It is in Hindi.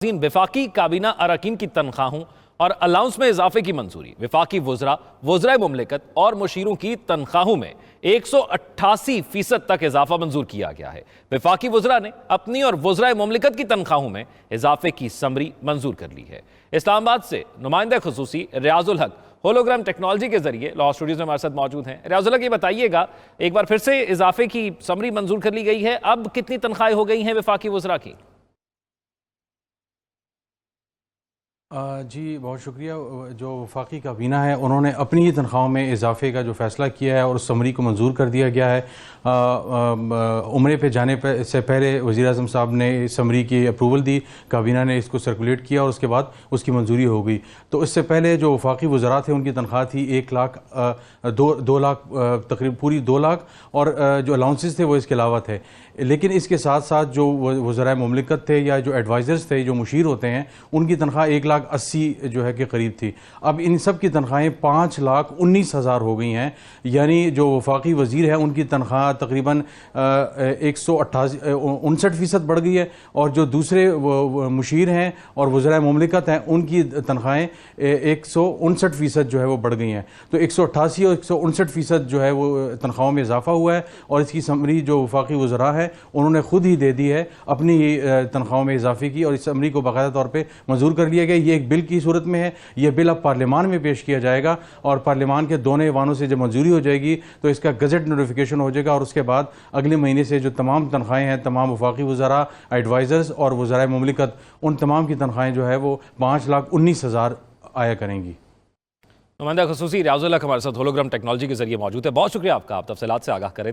वफाकी काबीना अरकान की तनख्वाहों और अलाउंस में इजाफे की मंजूरी। वफाकी वज़राए मुमलिकत और मुशीरों की तनख्वाहों में 188% तक इजाफा मंजूर किया गया है। वफाकी वज़रा ने अपनी और वज़राए मुमलिकत की तनख्वाहों में इजाफे की समरी मंजूर कर ली है। इस्लामाबाद से नुमाइंदा खुसूसी रियाजुल हक होलोग्राम टेक्नोलॉजी के जरिए लाहौर स्टूडियोज में हमारे साथ मौजूद हैं। रियाजुल हक, ये बताइएगा, एक बार फिर से इजाफे की समरी मंजूर कर ली गई है, अब कितनी तनख्वाहें हो गई हैं वफाकी वज़रा की? जी बहुत शुक्रिया। जो वफाकी काबीना है उन्होंने अपनी ही तनख्वाहों में इजाफे का जो फ़ैसला किया है और उस समरी को मंजूर कर दिया गया है। उम्रे पे जाने से पहले वज़ीर आज़म साहब ने समरी की अप्रूवल दी, काबीना ने इसको सर्कुलेट किया और उसके बाद उसकी मंजूरी हो गई। तो इससे पहले जो वफाकी वज़रा थे उनकी तनख्वाह थी 1 लाख 2 लाख तकरीबन पूरी 2 लाख, और जो अलाउंसेस थे वो इसके अलावा थे। लेकिन इसके साथ साथ जो वज़राए मुमलिकत थे या जो एडवाइज़र्स थे, जो मुशीर होते हैं, उनकी तनख्वाह 1,80,000 जो है कि करीब थी। अब इन सब की तनख्वाहें 5,19,000 हो गई हैं। यानी जो वफाकी वज़ीर है उनकी तनख्वाह तकरीबन 159% बढ़ गई है, और जो दूसरे मुशीर हैं और वज़राए मुमलिकत हैं उनकी तनख्वाहें 159% जो है वो बढ़ गई हैं। तो 188 और 159% जो है वो तनख्वाहों में इजाफा हुआ है, और इसकी समरी जो वफाकी वज़रा है उन्होंने खुद ही दे दी है अपनी तनख्वाहों में इजाफे की, और इस समरी को बाकायदा तौर पर मंजूर कर लिया गया। ये एक बिल की सूरत में है, ये बिल अब पार्लियामान में पेश किया जाएगा, और पार्लियामान के दोनों ऐवानों से जब मंजूरी हो जाएगी तो इसका गजट नोटिफिकेशन हो जाएगा, और उसके बाद अगले महीने से जो तमाम तनख्वाहें हैं, तमाम वफाकी वज़रा, एडवाइज़र्स और वज़राए मुमलिकत, उन तमाम की तनख्वाहें जो है वो 5,19,000 आया करेंगी। नुमाइंदा खुसूसी रियाजुल हक हमारे साथ होलोग्राम टेक्नोलॉजी के जरिए मौजूद है। बहुत शुक्रिया आपका, आप तफसीलात से आगाह कर रहे थे।